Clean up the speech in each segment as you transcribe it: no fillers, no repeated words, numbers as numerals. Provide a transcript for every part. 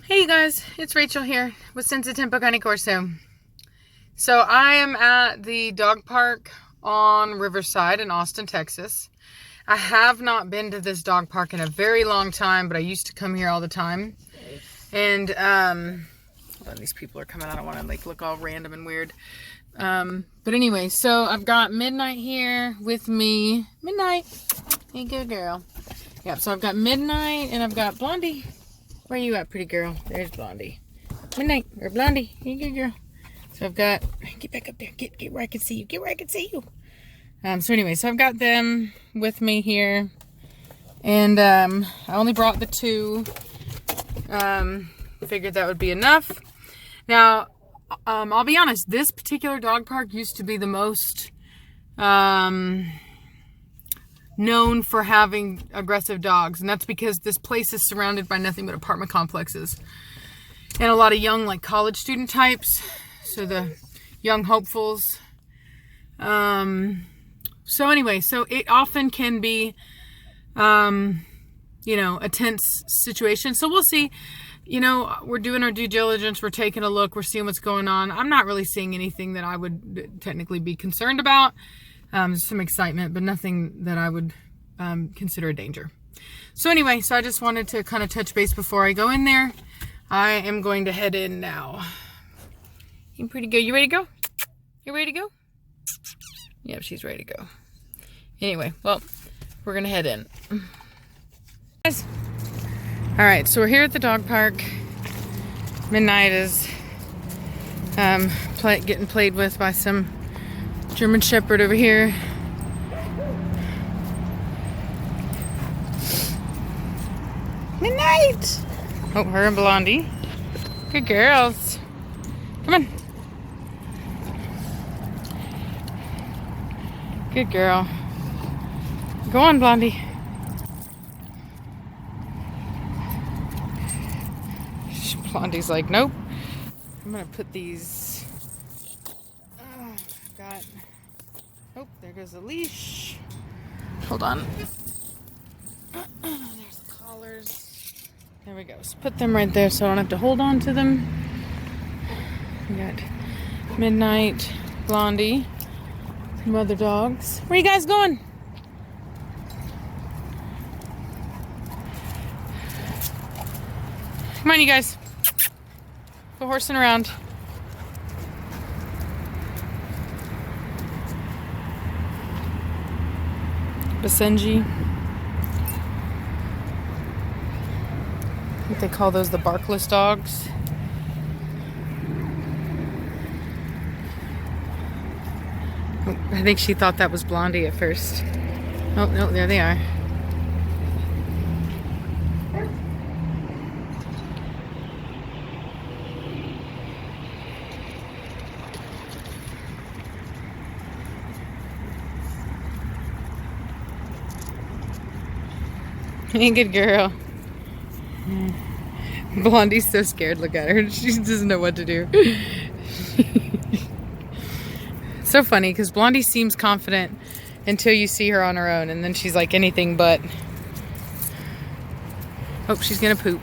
Hey you guys, it's Rachel here with Senza Tempo Cane Corso. So I am at the dog park on Riverside in Austin, Texas. I have not been to this dog park in a very long time, but I used to come here all the time. And hold on, these people are coming. I don't want to look all random and weird. But anyway, so I've got Midnight here with me. Midnight, hey good girl. Yep, so I've got Midnight and I've got Blondie. Where you at, pretty girl? There's Blondie. Midnight, or Blondie. Hey good girl. So I've got, get back up there. Get where I can see you. Get where I can see you. So anyway, so I've got them with me here. And I only brought the two. Figured that would be enough. Now, I'll be honest, this particular dog park used to be the most known for having aggressive dogs. And that's because this place is surrounded by nothing but apartment complexes. And a lot of young, college student types. So the young hopefuls. So anyway, so it often can be, a tense situation. So we'll see. We're doing our due diligence. We're taking a look. We're seeing what's going on. I'm not really seeing anything that I would technically be concerned about. Some excitement, but nothing that I would consider a danger. So anyway, so I just wanted to kind of touch base before I go in there. I am going to head in now. You pretty good. You ready to go? You ready to go? Yep, she's ready to go. Anyway, well, we're going to head in. Guys. All right, so we're here at the dog park. Midnight is getting played with by some German Shepherd over here. Midnight! Oh, her and Blondie. Good girls. Come on. Good girl. Go on, Blondie. Blondie's like, nope. I'm gonna put these. Oh, there goes the leash. Hold on. There's the collars. There we go. So put them right there so I don't have to hold on to them. We got Midnight, Blondie, some other dogs. Where are you guys going? Come on, you guys. Go horsing around. Basenji. I think they call those the barkless dogs. I think she thought that was Blondie at first. Oh, no, there they are. Hey, good girl. Blondie's so scared. Look at her. She doesn't know what to do. It's so funny because Blondie seems confident until you see her on her own, and then she's like anything but. Oh, she's gonna poop.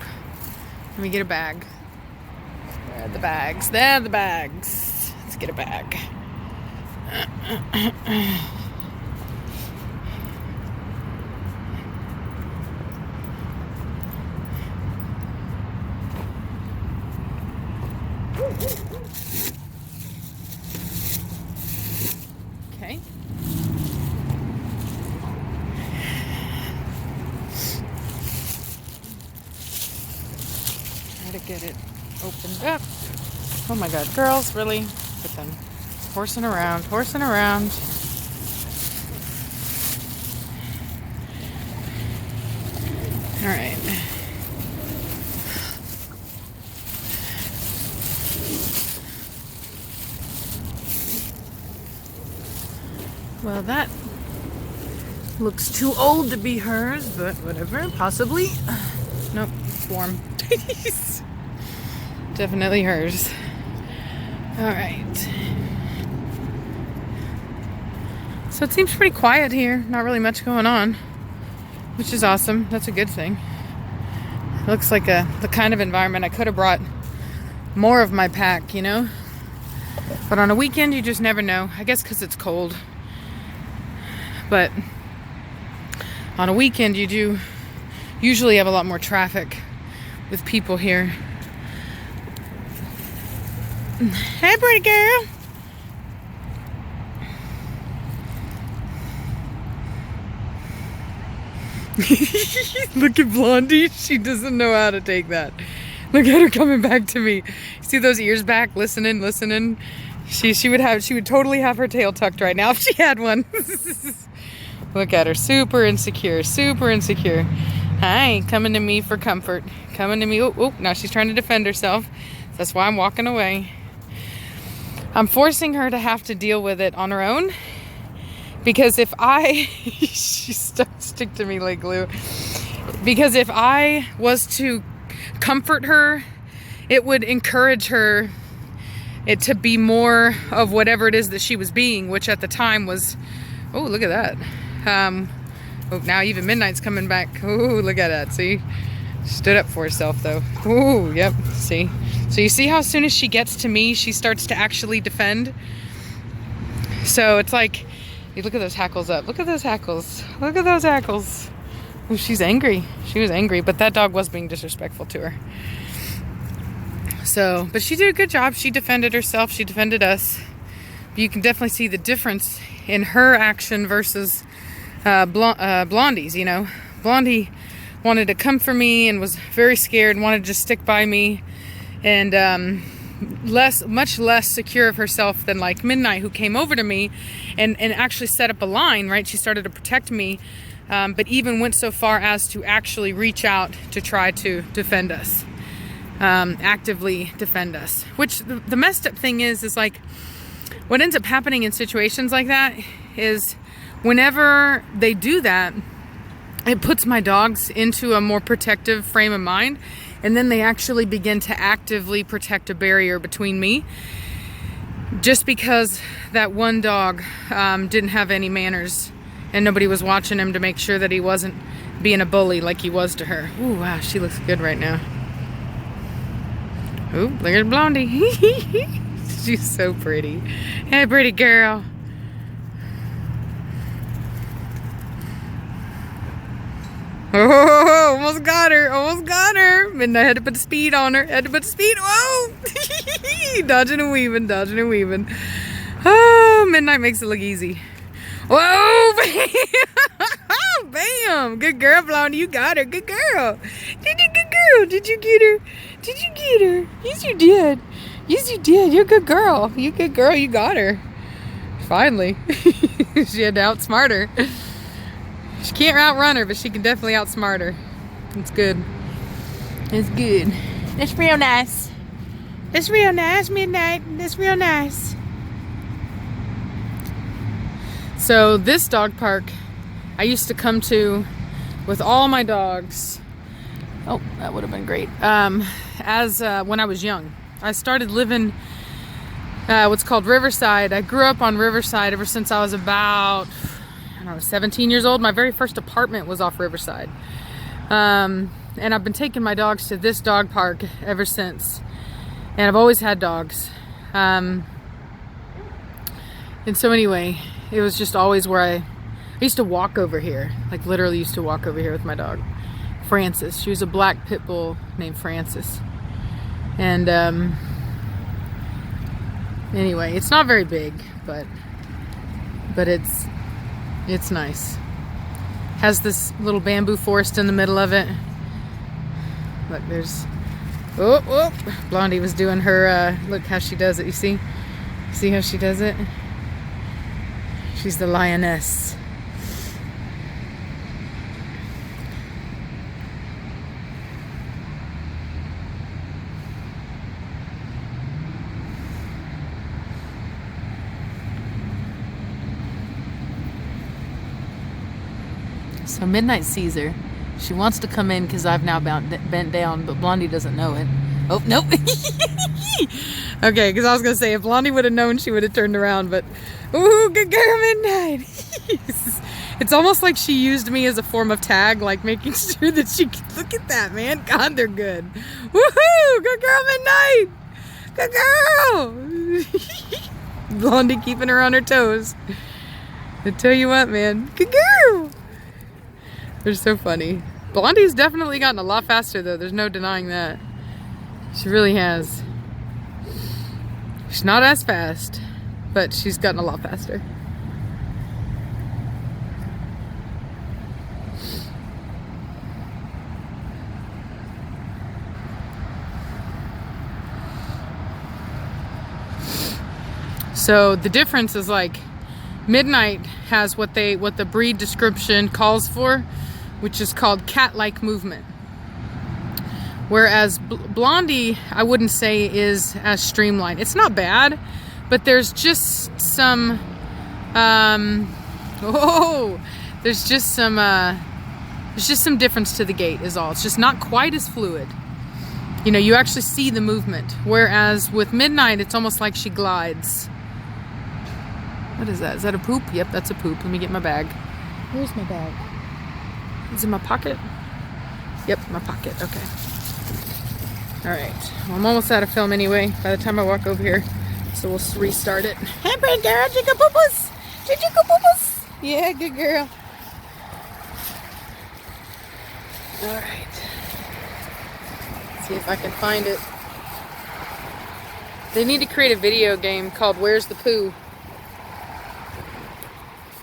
Let me get a bag. Where are the bags? There are the bags. Let's get a bag. Okay. Try to get it opened up. Oh my God, girls, really? Look at them. Horsing around, horsing around. All right. Well, that looks too old to be hers, but whatever, possibly. Nope, it's warm. Definitely hers. All right. So it seems pretty quiet here. Not really much going on, which is awesome. That's a good thing. Looks like the kind of environment I could have brought more of my pack, you know? But on a weekend, you just never know. I guess because it's cold. But on a weekend, you do usually have a lot more traffic with people here. Hey, pretty girl. Look at Blondie. She doesn't know how to take that. Look at her coming back to me. See those ears back, listening. She would totally have her tail tucked right now if she had one. Look at her, super insecure. Hi, coming to me for comfort. Coming to me. Oh, now she's trying to defend herself. That's why I'm walking away. I'm forcing her to have to deal with it on her own. Because if she stick to me like glue. Because if I was to comfort her, it would encourage her to be more of whatever it is that she was being, which at the time was, oh, look at that. Oh, now even Midnight's coming back. Oh, look at that. See? Stood up for herself though. Oh, yep. See? So you see how as soon as she gets to me, she starts to actually defend? So it's like, you look at those hackles up. Look at those hackles. Look at those hackles. Oh, she's angry. She was angry, but that dog was being disrespectful to her. So, but she did a good job. She defended herself. She defended us. You can definitely see the difference in her action versus Blondie's, you know. Blondie wanted to come for me and was very scared and wanted to just stick by me. And much less secure of herself than like Midnight, who came over to me and actually set up a line, right? She started to protect me, but even went so far as to actually reach out to try to defend us, actively defend us. Which the messed up thing is like, what ends up happening in situations like that is whenever they do that, it puts my dogs into a more protective frame of mind. And then they actually begin to actively protect a barrier between me. Just because that one dog didn't have any manners and nobody was watching him to make sure that he wasn't being a bully like he was to her. Ooh, wow, she looks good right now. Ooh, look at Blondie. She's so pretty. Hey, pretty girl. Oh, almost got her. Midnight had to put speed on her. Whoa! Dodging and weaving. Oh, Midnight makes it look easy. Whoa! Bam! Bam! Good girl, Blondie. You got her. Good girl. Good girl. Did you get her? Yes, you did. You're a good girl. You got her. Finally. She had to outsmart her. She can't outrun her, but she can definitely outsmart her. It's good. It's real nice. Midnight. It's real nice. So this dog park I used to come to with all my dogs. Oh, that would have been great. When I was young. I started living what's called Riverside. I grew up on Riverside ever since I was about, I was 17 years old. My very first apartment was off Riverside. And I've been taking my dogs to this dog park ever since. And I've always had dogs. And so anyway, it was just always where I used to walk over here. Like literally used to walk over here with my dog, Frances. She was a black pit bull named Frances. And anyway, it's not very big, but it's nice. Has this little bamboo forest in the middle of it. Look, there's, oh, Blondie was doing her, look how she does it, you see? See how she does it? She's the lioness. So Midnight sees her. She wants to come in because I've now bent down, but Blondie doesn't know it. Oh, nope. Okay, because I was going to say, if Blondie would have known, she would have turned around, but, ooh, good girl, Midnight. It's almost like she used me as a form of tag, like making sure that she could look at that, man. God, they're good. Woohoo! Good girl, Midnight! Good girl! Blondie keeping her on her toes. I tell you what, man. Good girl! They're so funny. Blondie's definitely gotten a lot faster, though. There's no denying that. She really has. She's not as fast, but she's gotten a lot faster. So the difference is like Midnight has what the breed description calls for, which is called cat-like movement. Whereas Blondie, I wouldn't say is as streamlined. It's not bad, but there's just some there's just some difference to the gait is all. It's just not quite as fluid. You know, you actually see the movement. Whereas with Midnight, it's almost like she glides. What is that? Is that a poop? Yep, that's a poop. Let me get my bag. Where's my bag? Is it in my pocket? Yep, my pocket. Okay. All right. Well, I'm almost out of film anyway by the time I walk over here. So we'll restart it. Hey, pretty girl. Jigga poo-poos. Jigga poo-poos. Yeah, good girl. All right. Let's see if I can find it. They need to create a video game called Where's the Poo?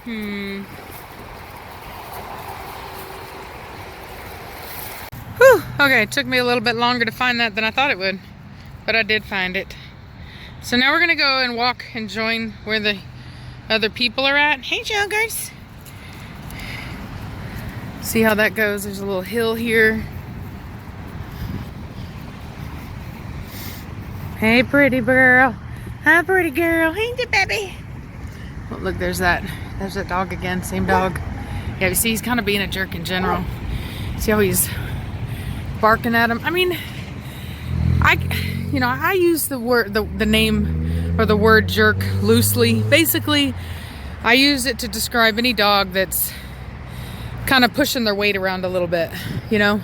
Whew. Okay, it took me a little bit longer to find that than I thought it would, but I did find it. So now we're gonna go and walk and join where the other people are at. Hey, joggers. See how that goes. There's a little hill here. Hey, pretty girl. Hi, pretty girl. Ain't it, baby? Oh, look, there's that dog again. Same dog. Yeah, you see, he's kind of being a jerk in general. See how he's barking at him? I mean, I use the name or the word jerk loosely. Basically, I use it to describe any dog that's kind of pushing their weight around a little bit, you know?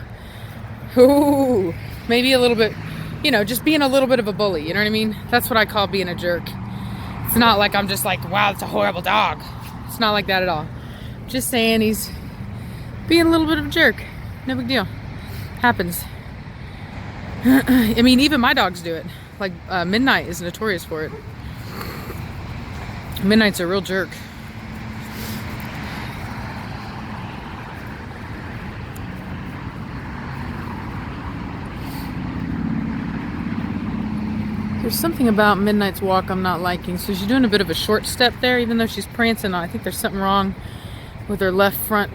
Ooh, maybe a little bit, you know, just being a little bit of a bully, you know what I mean? That's what I call being a jerk. It's not like I'm just like, wow, it's a horrible dog. It's not like that at all. Just saying he's being a little bit of a jerk. No big deal. Happens. I mean, even my dogs do it. Like, Midnight is notorious for it. Midnight's a real jerk. There's something about Midnight's walk I'm not liking. So she's doing a bit of a short step there, even though she's prancing. I think there's something wrong with her left front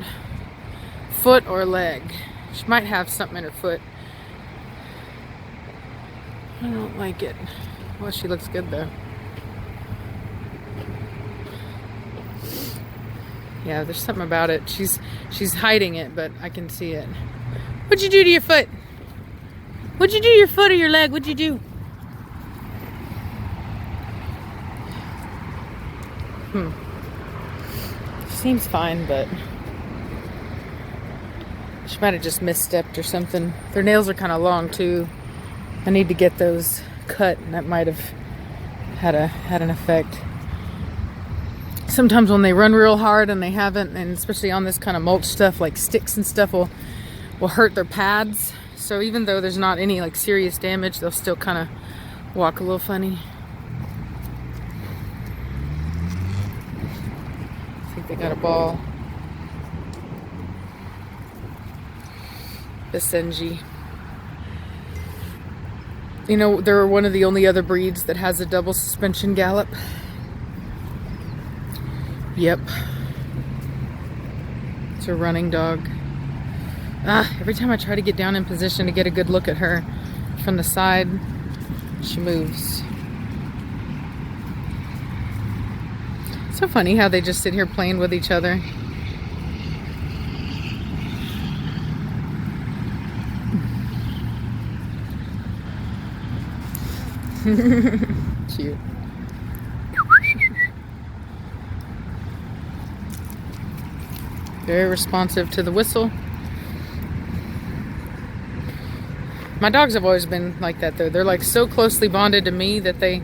foot or leg. She might have something in her foot. I don't like it. Well, she looks good though. Yeah, there's something about it. She's hiding it, but I can see it. What'd you do to your foot? What'd you do to your foot or your leg? What'd you do? Seems fine, but she might have just misstepped or something. Their nails are kind of long too. I need to get those cut, and that might have had an effect. Sometimes when they run real hard and they haven't, and especially on this kind of mulch stuff, like sticks and stuff will hurt their pads. So even though there's not any like serious damage, they'll still kind of walk a little funny. I think they got a ball. Basenji. You know, they're one of the only other breeds that has a double suspension gallop. Yep. It's a running dog. Every time I try to get down in position to get a good look at her from the side, she moves. So funny how they just sit here playing with each other. Cute. Very responsive to the whistle. My dogs have always been like that though. They're like so closely bonded to me that they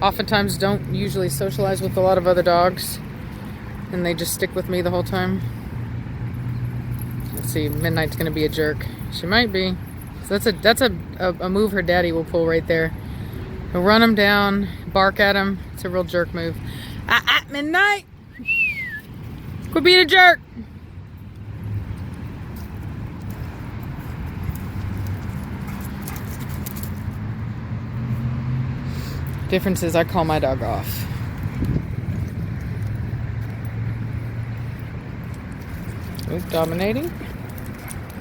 oftentimes don't usually socialize with a lot of other dogs. And they just stick with me the whole time. Let's see, Midnight's gonna be a jerk. She might be. So that's a move her daddy will pull right there. He'll run him down, bark at him. It's a real jerk move. Midnight! Quit being a jerk! Difference is I call my dog off. Oop, dominating.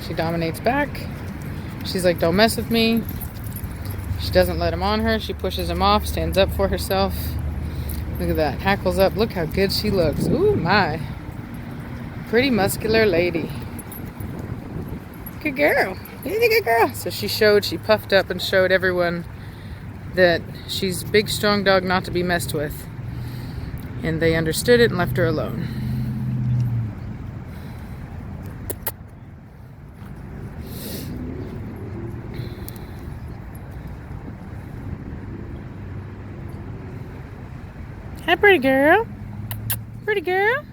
She dominates back. She's like, don't mess with me. She doesn't let him on her. She pushes him off, stands up for herself. Look at that. Hackles up. Look how good she looks. Ooh, my. Pretty muscular lady. Good girl. You're a good girl. So she puffed up and showed everyone that she's a big, strong dog not to be messed with. And they understood it and left her alone. Hi, pretty girl. Pretty girl.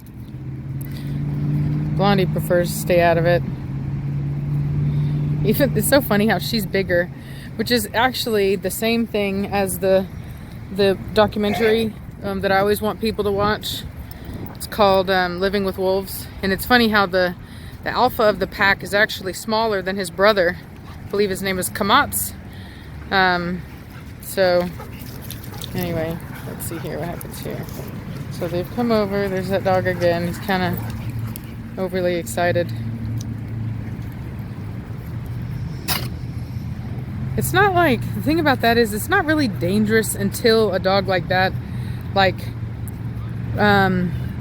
Blondie prefers to stay out of it. Even it's so funny how she's bigger, which is actually the same thing as the documentary that I always want people to watch. It's called Living with Wolves, and it's funny how the alpha of the pack is actually smaller than his brother. I believe his name is Kamats. So anyway, let's see here what happens here. So they've come over. There's that dog again. He's kind of overly excited. It's not like, the thing about that is it's not really dangerous until a dog like that, like,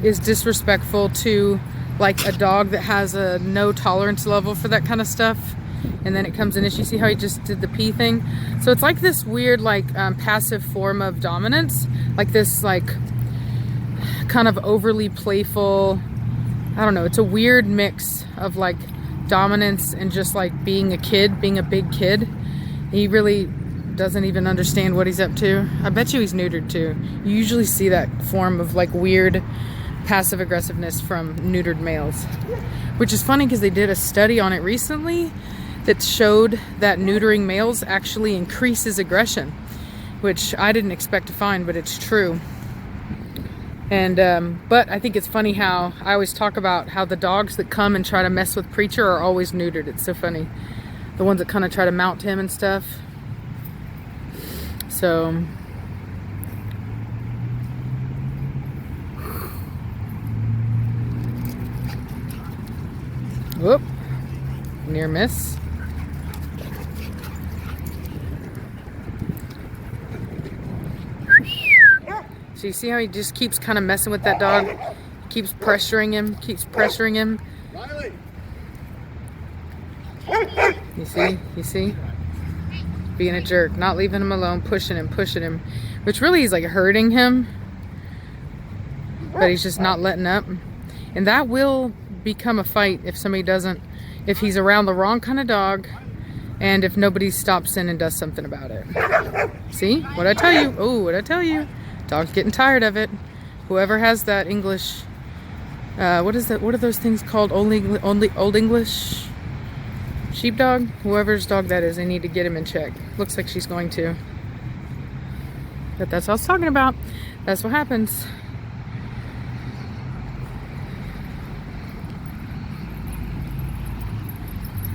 is disrespectful to, like, a dog that has a no tolerance level for that kind of stuff. And then it comes in, and you see how he just did the pee thing? So it's like this weird, like, passive form of dominance. Like this, like, kind of overly playful, I don't know, it's a weird mix of, like, dominance and just, like, being a kid, being a big kid. He really doesn't even understand what he's up to. I bet you he's neutered too. You usually see that form of like weird passive aggressiveness from neutered males. Which is funny because they did a study on it recently that showed that neutering males actually increases aggression. Which I didn't expect to find, but it's true. And but I think it's funny how I always talk about how the dogs that come and try to mess with Preacher are always neutered. It's so funny. The ones that kind of try to mount him and stuff. So whoop, near miss. So you see how he just keeps kind of messing with that dog? Keeps pressuring him, Riley. You see? Being a jerk, not leaving him alone, pushing him, which really is like hurting him, but he's just not letting up. And that will become a fight if somebody doesn't, if he's around the wrong kind of dog, and if nobody stops in and does something about it. See? What'd I tell you? Oh, what'd I tell you? Dog's getting tired of it. Whoever has that English, what is that? What are those things called? Only Old English Sheepdog? Whoever's dog that is, they need to get him in check. Looks like she's going to. But that's what I was talking about. That's what happens.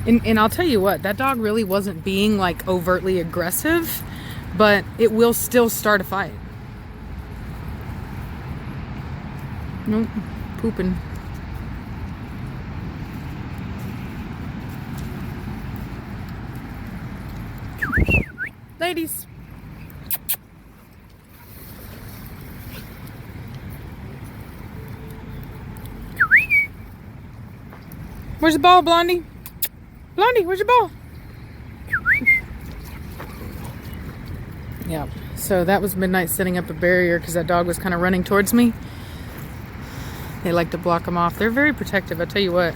And I'll tell you what, that dog really wasn't being like overtly aggressive, but it will still start a fight. Nope, pooping. Ladies. Where's the ball, Blondie? Blondie, where's your ball? Yeah, so that was Midnight setting up a barrier because that dog was kind of running towards me. They like to block them off. They're very protective, I'll tell you what.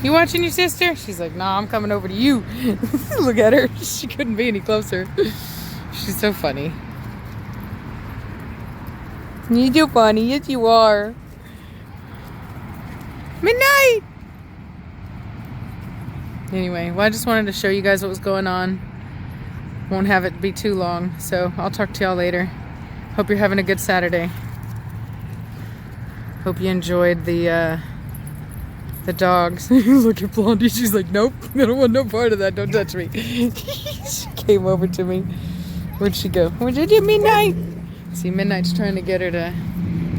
You watching your sister? She's like, nah, I'm coming over to you. Look at her. She couldn't be any closer. She's so funny. You're so funny. Yes, you are. Midnight! Anyway, well, I just wanted to show you guys what was going on. Won't have it be too long, so I'll talk to y'all later. Hope you're having a good Saturday. Hope you enjoyed the dogs. Look at Blondie. She's like, nope, I don't want no part of that. Don't touch me. She came over to me. Where'd she go? Where'd you do, Midnight? See, Midnight's trying to get her to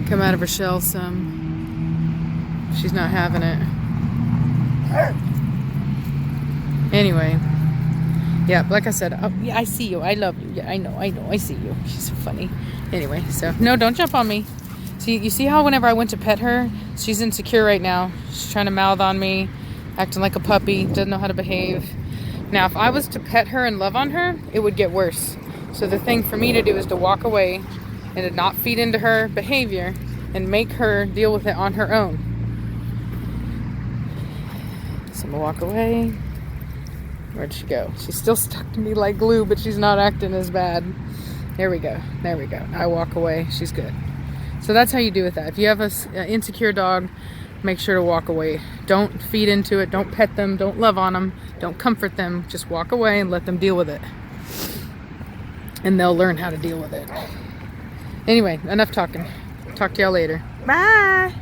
come out of her shell some. She's not having it. Anyway. Yeah, like I said, yeah, I see you. I love you. Yeah, I know. I see you. She's so funny. Anyway, so, no, don't jump on me. See, you see how whenever I went to pet her, she's insecure right now. She's trying to mouth on me, acting like a puppy, doesn't know how to behave. Now, if I was to pet her and love on her, it would get worse. So the thing for me to do is to walk away and to not feed into her behavior and make her deal with it on her own. So I'm gonna walk away. Where'd she go? She's still stuck to me like glue, but she's not acting as bad. There we go. There we go. I walk away. She's good. So that's how you do with that. If you have an insecure dog, make sure to walk away. Don't feed into it. Don't pet them. Don't love on them. Don't comfort them. Just walk away and let them deal with it. And they'll learn how to deal with it. Anyway, enough talking. Talk to y'all later. Bye!